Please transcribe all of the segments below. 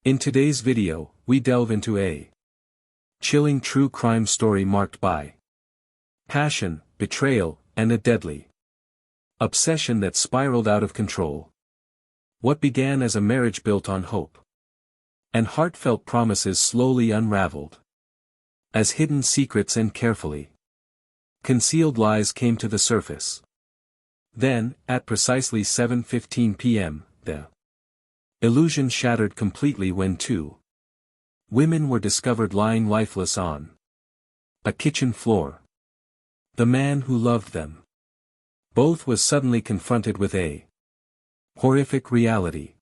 In today's video, we delve into a chilling true crime story marked by passion, betrayal, and a deadly obsession that spiraled out of control. What began as a marriage built on hope and heartfelt promises slowly unraveled as hidden secrets and carefully concealed lies came to the surface. Then, at precisely 7:15 p.m., the illusion shattered completely when two women were discovered lying lifeless on a kitchen floor. The man who loved them both was suddenly confronted with a horrific reality.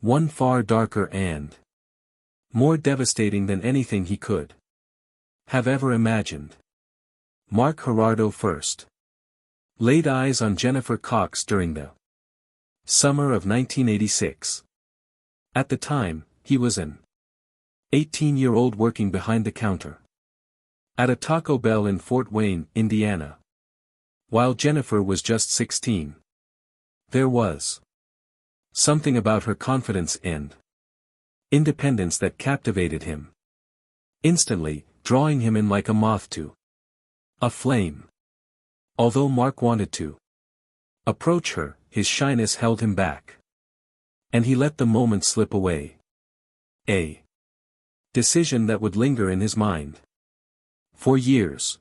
One far darker and more devastating than anything he could have ever imagined. Mark Herardo first laid eyes on Jennifer Cox during the summer of 1986. At the time, he was an 18-year-old working behind the counter at a Taco Bell in Fort Wayne, Indiana, while Jennifer was just 16. There was something about her confidence and independence that captivated him, instantly drawing him in like a moth to a flame. Although Mark wanted to approach her, his shyness held him back, and he let the moment slip away. A decision that would linger in his mind for years.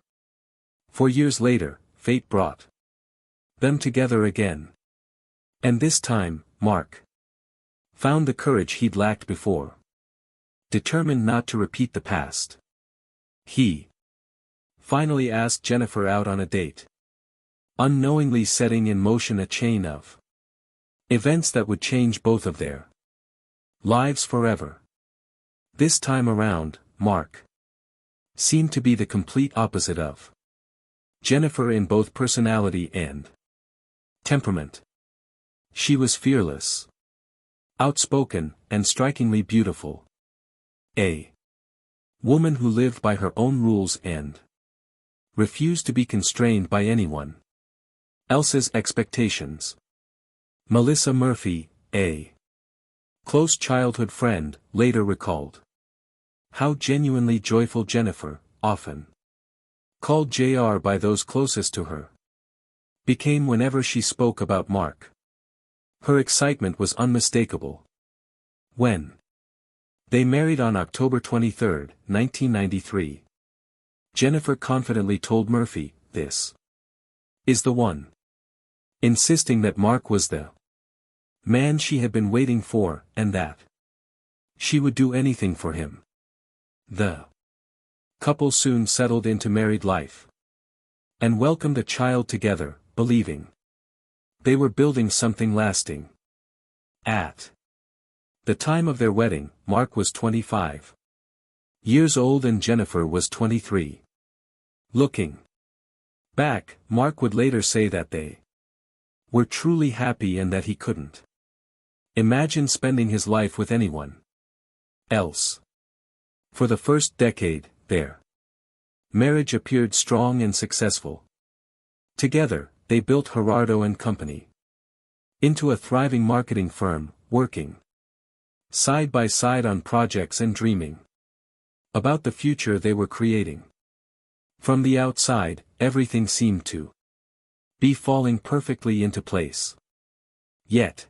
4 years later, fate brought them together again. And this time, Mark found the courage he'd lacked before. Determined not to repeat the past, he finally asked Jennifer out on a date, unknowingly setting in motion a chain of events that would change both of their lives forever. This time around, Mark seemed to be the complete opposite of Jennifer in both personality and temperament. She was fearless, outspoken, and strikingly beautiful. A woman who lived by her own rules and refused to be constrained by anyone else's expectations. Melissa Murphy, a close childhood friend, later recalled how genuinely joyful Jennifer, often called JR by those closest to her, became whenever she spoke about Mark. Her excitement was unmistakable. When they married on October 23, 1993, Jennifer confidently told Murphy, "This is the one," insisting that Mark was the man she had been waiting for, and that she would do anything for him. The couple soon settled into married life and welcomed a child together, believing they were building something lasting. At the time of their wedding, Mark was 25 years old and Jennifer was 23. Looking back, Mark would later say that they were truly happy and that he couldn't imagine spending his life with anyone else. For the first decade, their marriage appeared strong and successful. Together, they built Herardo and Company into a thriving marketing firm, working side by side on projects and dreaming about the future they were creating. From the outside, everything seemed to be falling perfectly into place. Yet,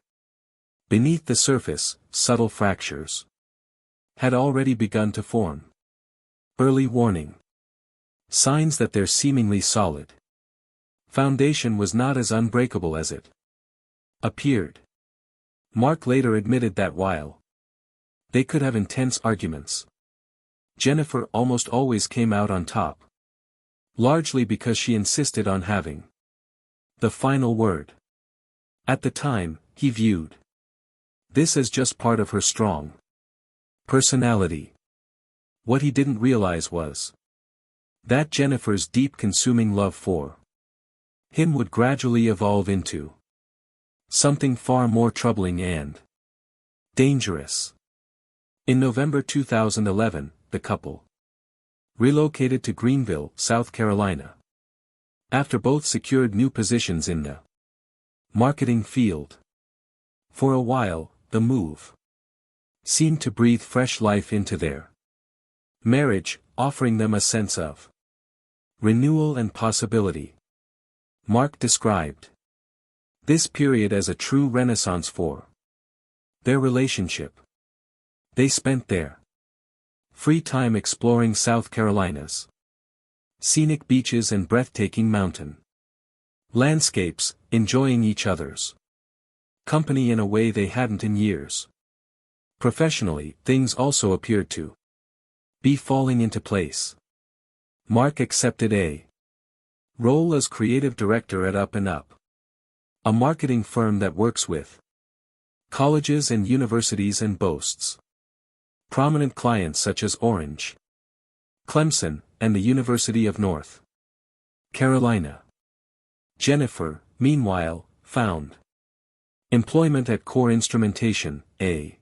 beneath the surface, subtle fractures had already begun to form. Early warning signs that their seemingly solid foundation was not as unbreakable as it appeared. Mark later admitted that while they could have intense arguments, Jennifer almost always came out on top, largely because she insisted on having the final word. At the time, he viewed this as just part of her strong personality. What he didn't realize was that Jennifer's deep consuming love for him would gradually evolve into something far more troubling and dangerous. In November 2011, the couple relocated to Greenville, South Carolina, after both secured new positions in the marketing field. For a while, the move seemed to breathe fresh life into their marriage, offering them a sense of renewal and possibility. Mark described this period as a true renaissance for their relationship. They spent their free time exploring South Carolina's scenic beaches and breathtaking mountain landscapes, enjoying each other's company in a way they hadn't in years. Professionally, things also appeared to be falling into place. Mark accepted a role as creative director at Up and Up, a marketing firm that works with colleges and universities and boasts prominent clients such as Orange, Clemson, and the University of North Carolina. Jennifer, meanwhile, found employment at Core Instrumentation, a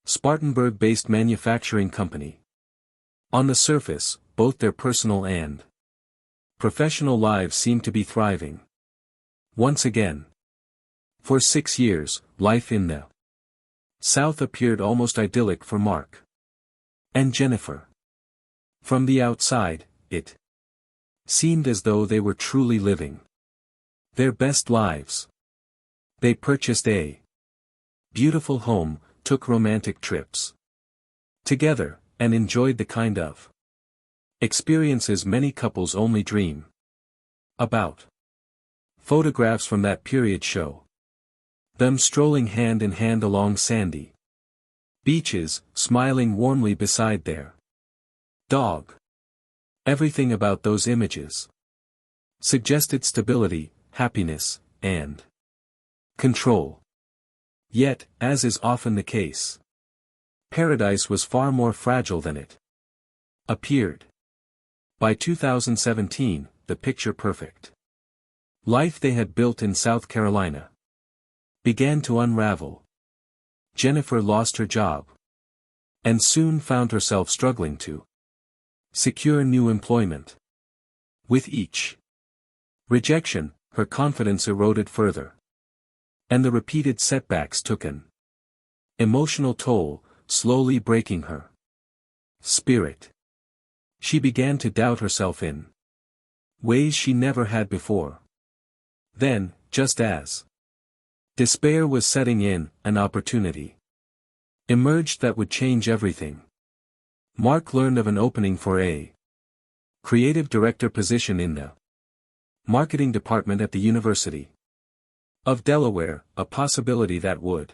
Spartanburg-based manufacturing company. On the surface, both their personal and professional lives seemed to be thriving. Once again. For 6 years, life in the South appeared almost idyllic for Mark and Jennifer. From the outside, it seemed as though they were truly living their best lives. They purchased a beautiful home, took romantic trips together, and enjoyed the kind of experiences many couples only dream about. Photographs from that period show them strolling hand in hand along sandy beaches, smiling warmly beside their dog. Everything about those images suggested stability, happiness, and control. Yet, as is often the case, paradise was far more fragile than it appeared. By 2017, the picture-perfect life they had built in South Carolina began to unravel. Jennifer lost her job and soon found herself struggling to secure new employment. With each rejection, her confidence eroded further, and the repeated setbacks took an emotional toll, slowly breaking her spirit. She began to doubt herself in ways she never had before. Then, just as despair was setting in, an opportunity emerged that would change everything. Mark learned of an opening for a creative director position in the marketing department at the University of Delaware, a possibility that would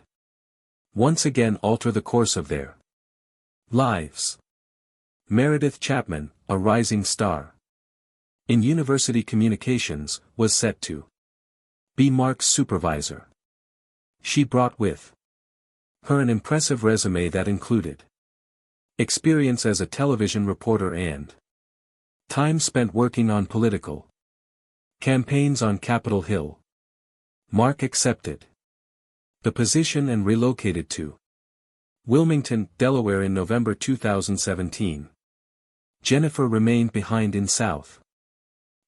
once again alter the course of their lives. Meredith Chapman, a rising star in university communications, was set to be Mark's supervisor. She brought with her an impressive resume that included experience as a television reporter and time spent working on political campaigns on Capitol Hill. Mark accepted the position and relocated to Wilmington, Delaware in November 2017. Jennifer remained behind in South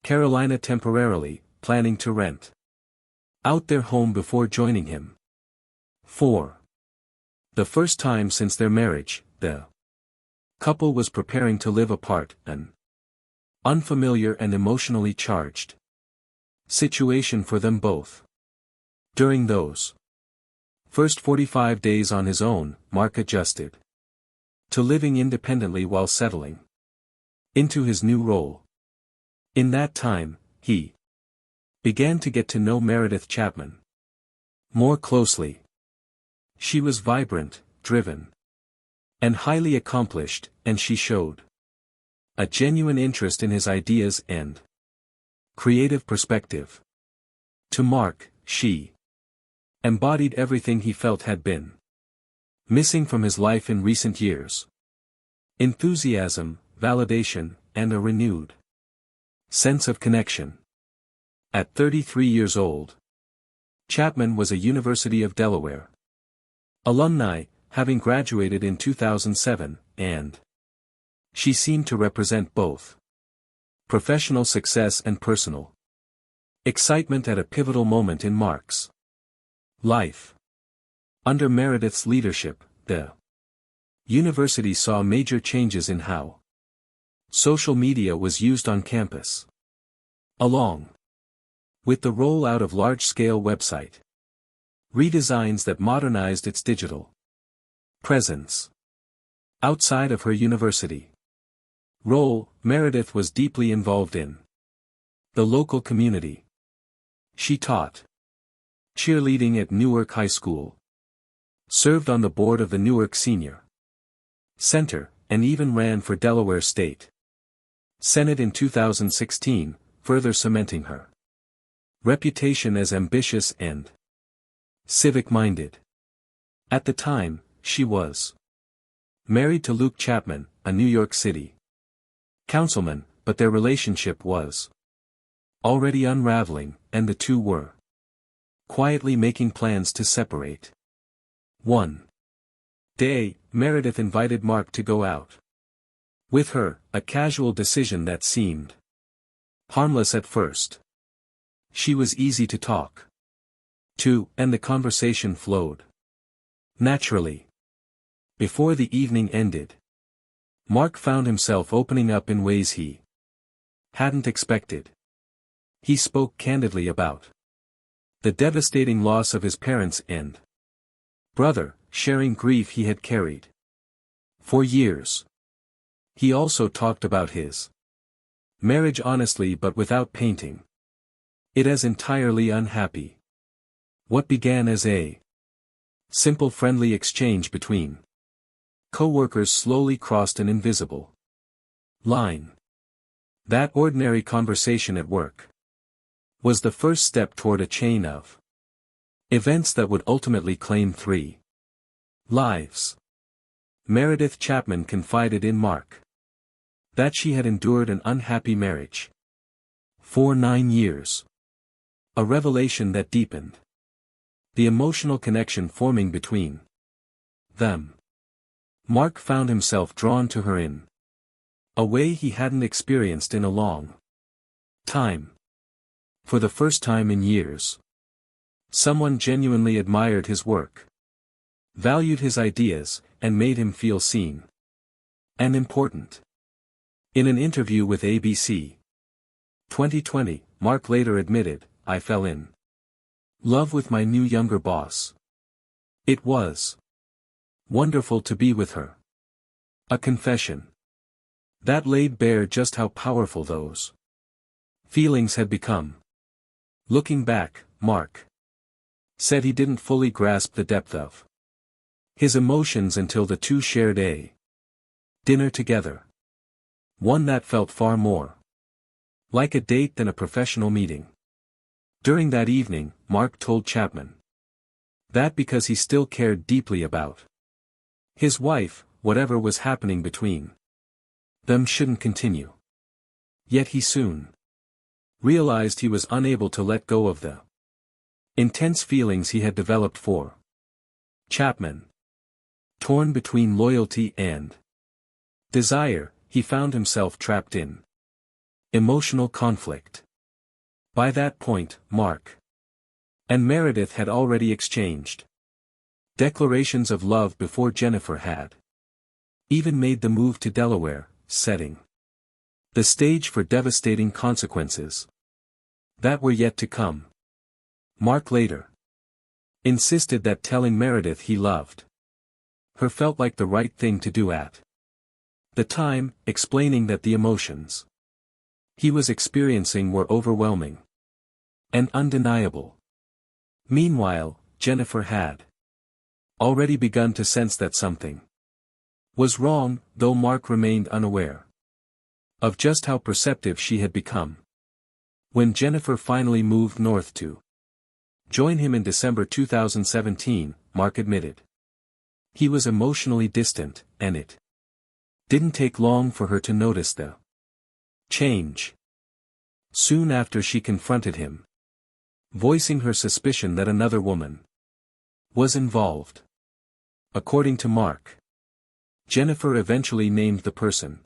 Carolina temporarily, planning to rent out their home before joining him. For the first time since their marriage, the couple was preparing to live apart, an unfamiliar and emotionally charged situation for them both. During those first 45 days on his own, Mark adjusted to living independently while settling into his new role. In that time, he began to get to know Meredith Chapman more closely. She was vibrant, driven, and highly accomplished, and she showed a genuine interest in his ideas and creative perspective. To Mark, she embodied everything he felt had been missing from his life in recent years: enthusiasm, validation, and a renewed sense of connection. At 33 years old, Chapman was a University of Delaware alumni, having graduated in 2007, and she seemed to represent both professional success and personal excitement at a pivotal moment in Mark's life. Under Meredith's leadership, the University saw major changes in how social media was used on campus. Along with the rollout of large-scale website redesigns that modernized its digital presence. Outside of her university role, Meredith was deeply involved in the local community. She taught cheerleading at Newark High School, served on the board of the Newark Senior Center, and even ran for Delaware State Senate in 2016, further cementing her reputation as ambitious and civic-minded. At the time, she was married to Luke Chapman, a New York City councilman, but their relationship was already unraveling, and the two were quietly making plans to separate. One day, Meredith invited Mark to go out with her, a casual decision that seemed harmless at first. She was easy to talk to, and the conversation flowed naturally. Before the evening ended, Mark found himself opening up in ways he hadn't expected. He spoke candidly about the devastating loss of his parents and brother, sharing grief he had carried for years. He also talked about his marriage honestly but without painting it as entirely unhappy. What began as a simple friendly exchange between co-workers slowly crossed an invisible line. That ordinary conversation at work was the first step toward a chain of events that would ultimately claim 3 lives. Meredith Chapman confided in Mark that she had endured an unhappy marriage for 9 years. A revelation that deepened the emotional connection forming between them. Mark found himself drawn to her in a way he hadn't experienced in a long time. For the first time in years, someone genuinely admired his work, valued his ideas, and made him feel seen and important. In an interview with ABC 2020, Mark later admitted, "I fell in love with my new younger boss. It was wonderful to be with her." A confession that laid bare just how powerful those feelings had become. Looking back, Mark said he didn't fully grasp the depth of his emotions until the two shared a dinner together. One that felt far more like a date than a professional meeting. During that evening, Mark told Chapman that because he still cared deeply about his wife, whatever was happening between them shouldn't continue. Yet he soon realized he was unable to let go of the intense feelings he had developed for Chapman. Torn between loyalty and desire, he found himself trapped in emotional conflict. By that point, Mark and Meredith had already exchanged declarations of love before Jennifer had even made the move to Delaware, setting the stage for devastating consequences that were yet to come. Mark later insisted that telling Meredith he loved her felt like the right thing to do at the time, explaining that the emotions he was experiencing were overwhelming and undeniable. Meanwhile, Jennifer had already begun to sense that something was wrong, though Mark remained unaware of just how perceptive she had become. When Jennifer finally moved north to join him in December 2017, Mark admitted he was emotionally distant, and it didn't take long for her to notice the change. Soon after she confronted him, voicing her suspicion that another woman was involved. According to Mark, Jennifer eventually named the person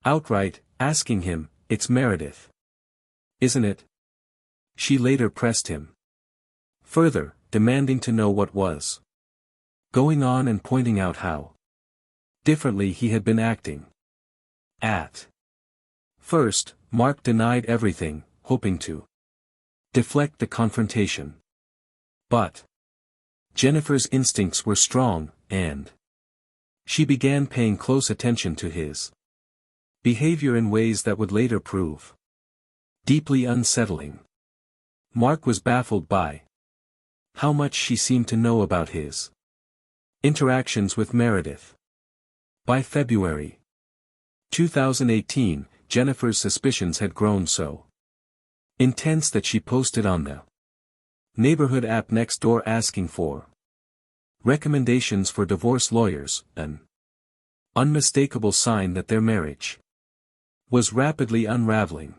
outright, asking him, "It's Meredith, isn't it?" She later pressed him further, demanding to know what was going on and pointing out how differently he had been acting. At first, Mark denied everything, hoping to deflect the confrontation. But Jennifer's instincts were strong, and she began paying close attention to his behavior in ways that would later prove deeply unsettling. Mark was baffled by how much she seemed to know about his interactions with Meredith. By February 2018, Jennifer's suspicions had grown so intense that she posted on the neighborhood app next door asking for recommendations for divorce lawyers, an unmistakable sign that their marriage was rapidly unraveling.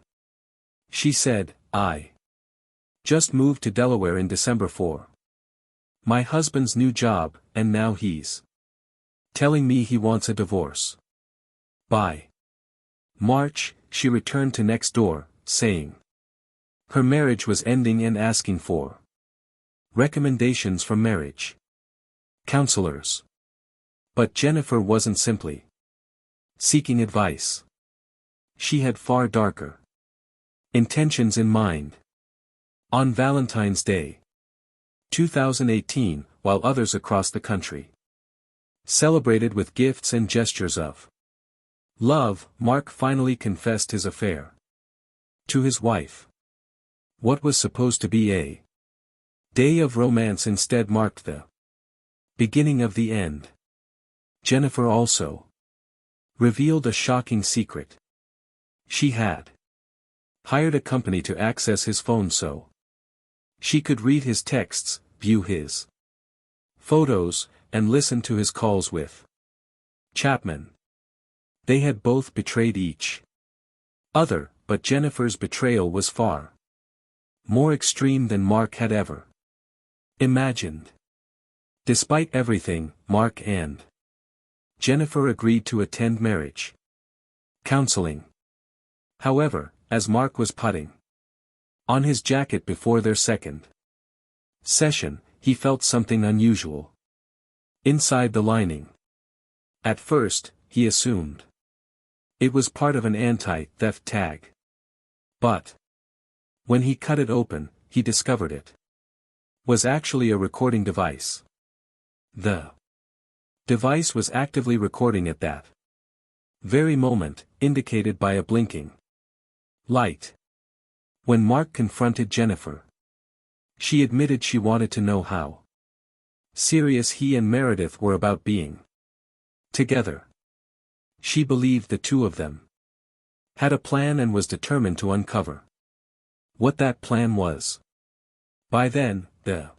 She said, "I just moved to Delaware in December for my husband's new job, and now he's telling me he wants a divorce." By March, she returned to next door, saying her marriage was ending and asking for recommendations from marriage counselors. But Jennifer wasn't simply seeking advice. She had far darker intentions in mind. On Valentine's Day 2018, while others across the country celebrated with gifts and gestures of love, Mark finally confessed his affair to his wife. What was supposed to be a day of romance instead marked the beginning of the end. Jennifer also revealed a shocking secret. She had hired a company to access his phone so she could read his texts, view his photos, and listen to his calls with Chapman. They had both betrayed each other, but Jennifer's betrayal was far more extreme than Mark had ever imagined. Despite everything, Mark and Jennifer agreed to attend marriage counseling. However, as Mark was putting on his jacket before their second session, he felt something unusual inside the lining. At first, he assumed it was part of an anti-theft tag. But when he cut it open, he discovered it was actually a recording device. The device was actively recording at that very moment, indicated by a blinking light. When Mark confronted Jennifer, she admitted she wanted to know how serious he and Meredith were about being together. She believed the two of them had a plan and was determined to uncover what that plan was. By then, the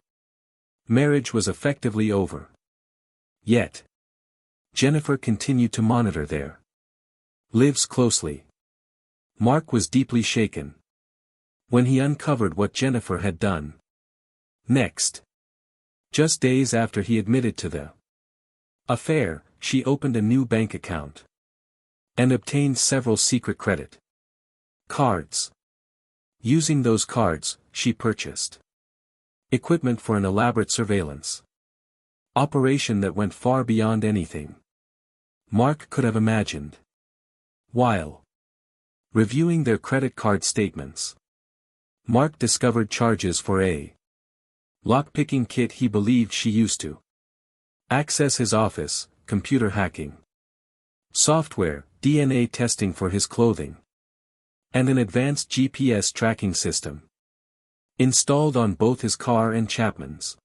marriage was effectively over. Yet Jennifer continued to monitor their lives closely. Mark was deeply shaken when he uncovered what Jennifer had done next. Just days after he admitted to the affair, she opened a new bank account and obtained several secret credit cards. Using those cards, she purchased equipment for an elaborate surveillance operation that went far beyond anything Mark could have imagined. While reviewing their credit card statements, Mark discovered charges for a lockpicking kit he believed she used to access his office, computer hacking software, DNA testing for his clothing, and an advanced GPS tracking system installed on both his car and Chapman's.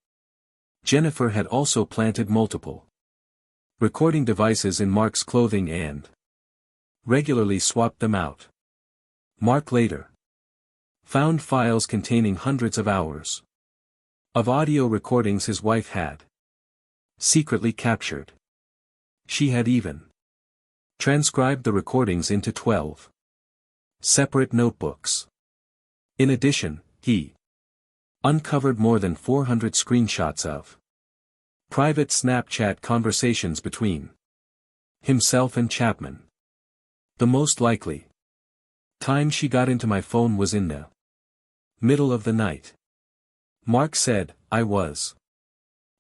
Jennifer had also planted multiple recording devices in Mark's clothing and regularly swapped them out. Mark later found files containing hundreds of hours of audio recordings his wife had secretly captured. She had even transcribed the recordings into 12 separate notebooks. In addition, he uncovered more than 400 screenshots of private Snapchat conversations between himself and Chapman. The most likely time she got into my phone was in the middle of the night. Mark said, "I was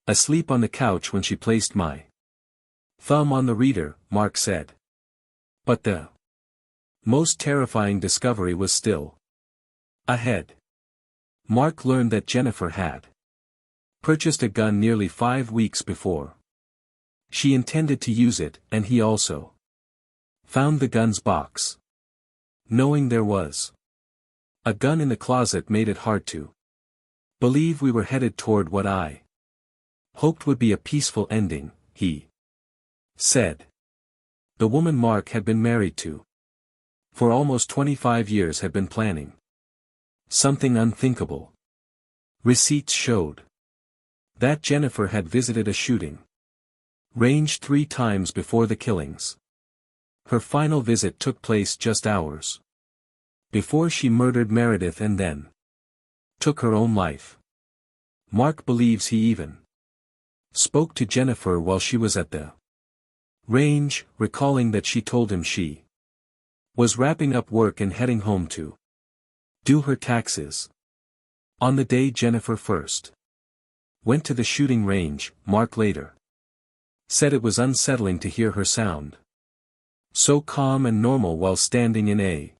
asleep on the couch when she placed my Thumb on the reader, Mark said. But the most terrifying discovery was still ahead. Mark learned that Jennifer had purchased a gun nearly 5 weeks before. She intended to use it, and he also found the gun's box. Knowing there was a gun in the closet made it hard to believe we were headed toward what I hoped would be a peaceful ending, he said. The woman Mark had been married to for almost 25 years had been planning something unthinkable. Receipts showed that Jennifer had visited a shooting range 3 times before the killings. Her final visit took place just hours before she murdered Meredith and then took her own life. Mark believes he even spoke to Jennifer while she was at the range, recalling that she told him she was wrapping up work and heading home to do her taxes. On the day Jennifer first went to the shooting range, Mark later said it was unsettling to hear her sound so calm and normal while standing in a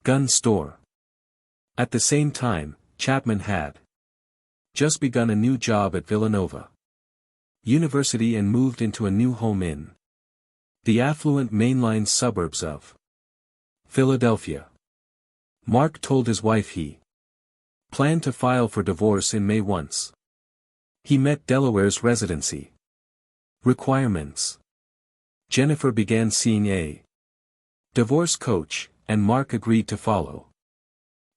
gun store. At the same time, Chapman had just begun a new job at Villanova University and moved into a new home in the affluent mainline suburbs of Philadelphia. Mark told his wife he planned to file for divorce in May once he met Delaware's residency requirements. Jennifer began seeing a divorce coach, and Mark agreed to follow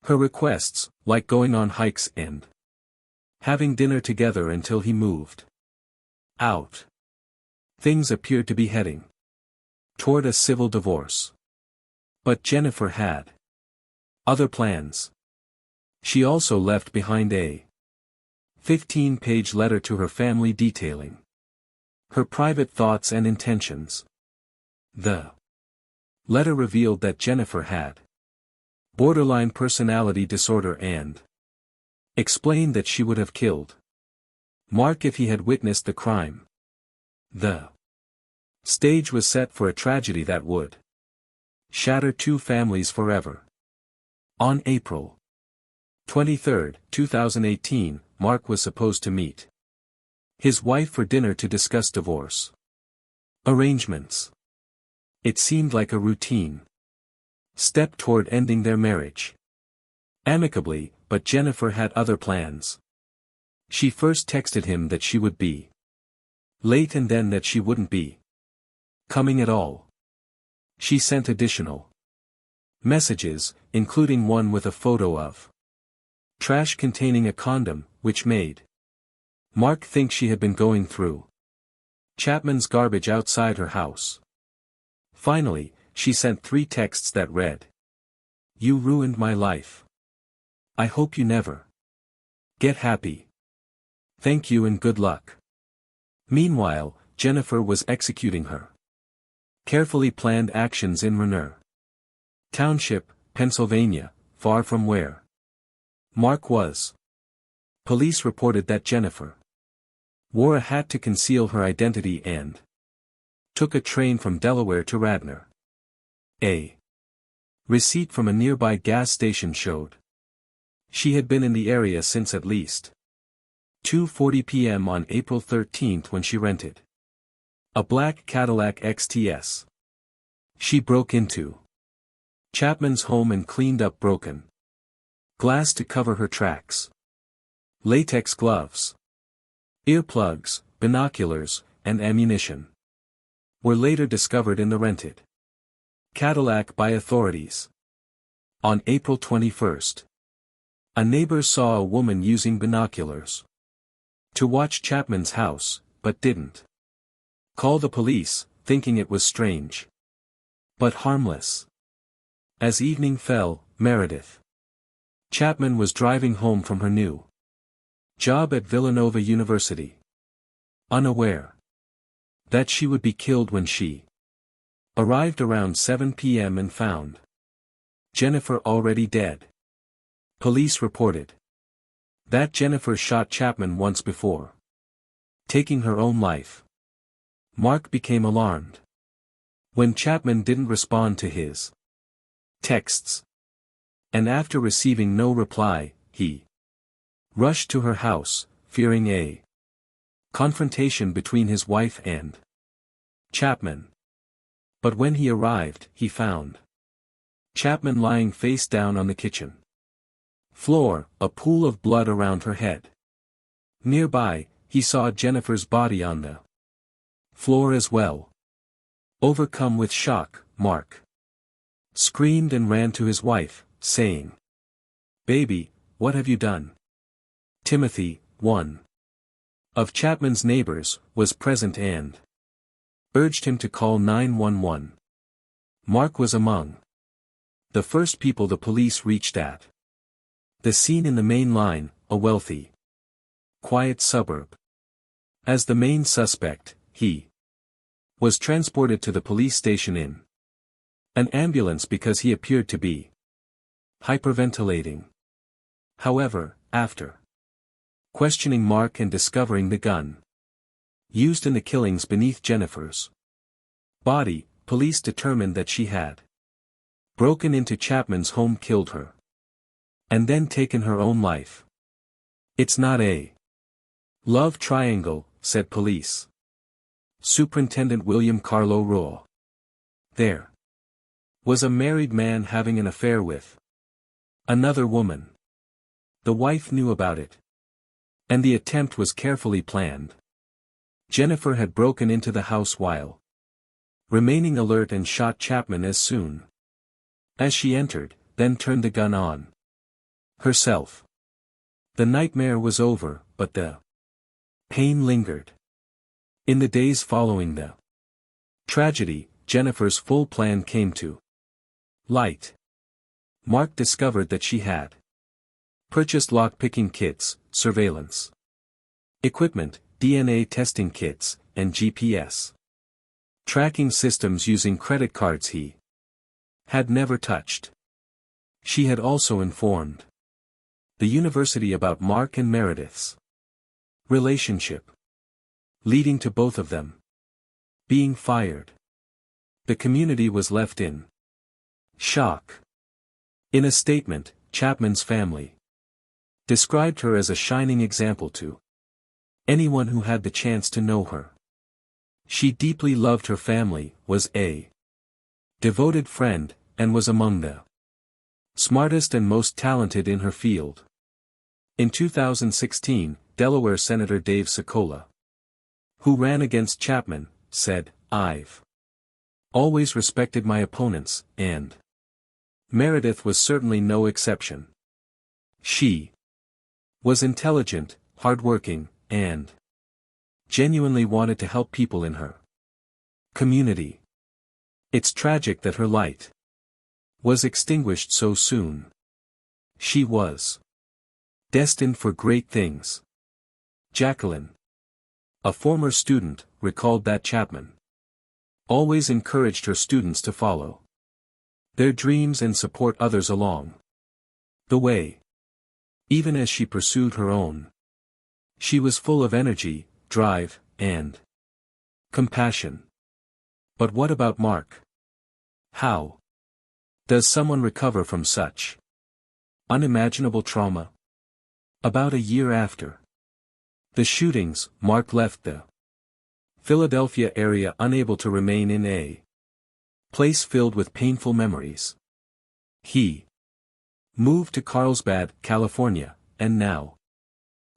her requests, like going on hikes and having dinner together until he moved out. Things appeared to be heading toward a civil divorce. But Jennifer had other plans. She also left behind a 15-page letter to her family detailing her private thoughts and intentions. The letter revealed that Jennifer had borderline personality disorder and explained that she would have killed Mark if he had witnessed the crime. The stage was set for a tragedy that would shatter 2 families forever. On April 23, 2018, Mark was supposed to meet his wife for dinner to discuss divorce arrangements. It seemed like a routine step toward ending their marriage amicably, but Jennifer had other plans. She first texted him that she would be late and then that she wouldn't be coming at all. She sent additional messages, including one with a photo of trash containing a condom, which made Mark think she had been going through Chapman's garbage outside her house. Finally, she sent 3 texts that read, "You ruined my life. I hope you never get happy. Thank you and good luck." Meanwhile, Jennifer was executing her carefully planned actions in Rainier Township, Pennsylvania, far from where Mark was. Police reported that Jennifer wore a hat to conceal her identity and took a train from Delaware to Radnor. A receipt from a nearby gas station showed she had been in the area since at least 2:40 p.m. on April 13 when she rented a black Cadillac XTS. She broke into Chapman's home and cleaned up broken glass to cover her tracks. Latex gloves, earplugs, binoculars, and ammunition were later discovered in the rented Cadillac by authorities. On April 21, a neighbor saw a woman using binoculars to watch Chapman's house, but didn't call the police, thinking it was strange but harmless. As evening fell, Meredith Chapman was driving home from her new job at Villanova University, unaware that she would be killed when she arrived around 7 p.m. and found Jennifer already dead. Police reported that Jennifer shot Chapman once before taking her own life. Mark became alarmed. When Chapman didn't respond to his texts, and after receiving no reply, he rushed to her house, fearing a confrontation between his wife and Chapman. But when he arrived, he found Chapman lying face down on the kitchen floor, a pool of blood around her head. Nearby, he saw Jennifer's body on the floor as well. Overcome with shock, Mark screamed and ran to his wife, saying, "Baby, what have you done?" Timothy, one of Chapman's neighbors, was present and urged him to call 911. Mark was among the first people the police reached at the scene in the main line, a wealthy, quiet suburb. As the main suspect, he was transported to the police station in an ambulance because he appeared to be hyperventilating. However, after questioning Mark and discovering the gun used in the killings beneath Jennifer's body, police determined that she had broken into Chapman's home, killed her, and then taken her own life. "It's not a love triangle," said police Superintendent William Carlo Raw. "There was a married man having an affair with another woman. The wife knew about it, and the attempt was carefully planned. Jennifer had broken into the house while remaining alert and shot Chapman as soon as she entered, then turned the gun on herself. The nightmare was over, but the pain lingered. In the days following the tragedy, Jennifer's full plan came to light. Mark discovered that she had purchased lock-picking kits, surveillance equipment, DNA testing kits, and GPS tracking systems using credit cards he had never touched. She had also informed the university about Mark and Meredith's relationship, leading to both of them being fired. The community was left in shock. In a statement, Chapman's family described her as a shining example to anyone who had the chance to know her. She deeply loved her family, was a devoted friend, and was among the smartest and most talented in her field. In 2016, Delaware Senator Dave Sokola, who ran against Chapman, said, "I've always respected my opponents, and Meredith was certainly no exception. She was intelligent, hardworking, and genuinely wanted to help people in her community. It's tragic that her light was extinguished so soon. She was destined for great things." Jacqueline, a former student, recalled that Chapman always encouraged her students to follow their dreams and support others along the way. Even as she pursued her own, she was full of energy, drive, and compassion. But what about Mark? How does someone recover from such unimaginable trauma? About a year after the shootings, Mark left the Philadelphia area unable to remain in a place filled with painful memories. He moved to Carlsbad, California, and now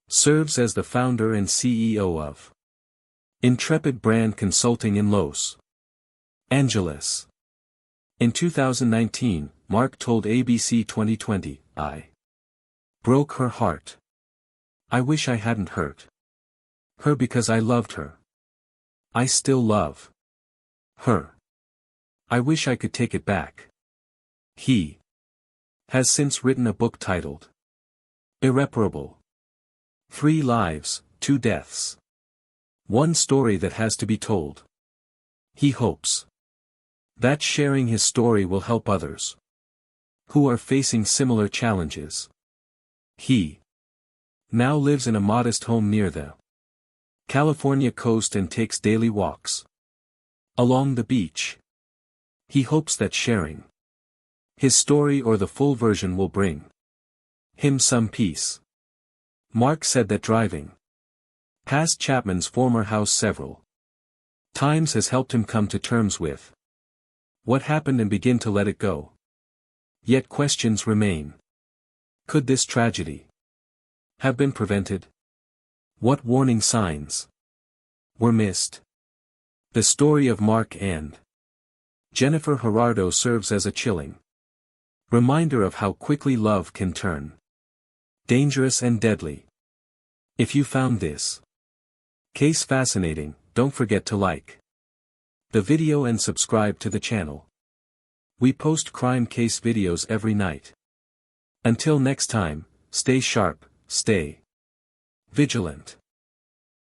serves as the founder and CEO of Intrepid Brand Consulting in Los Angeles. In 2019, Mark told ABC 2020, "I broke her heart. I wish I hadn't hurt her because I loved her. I still love her. I wish I could take it back." He has since written a book titled Irreparable: 3 Lives, 2 Deaths. One story that has to be told. He hopes that sharing his story will help others who are facing similar challenges. He now lives in a modest home near the California coast and takes daily walks along the beach. He hopes that sharing his story or the full version will bring him some peace. Mark said that driving past Chapman's former house several times has helped him come to terms with what happened and begin to let it go. Yet questions remain. Could this tragedy have been prevented? What warning signs were missed? The story of Mark and Jennifer Herardo serves as a chilling reminder of how quickly love can turn dangerous and deadly. If you found this case fascinating, don't forget to like the video and subscribe to the channel. We post crime case videos every night. Until next time, stay sharp, stay vigilant.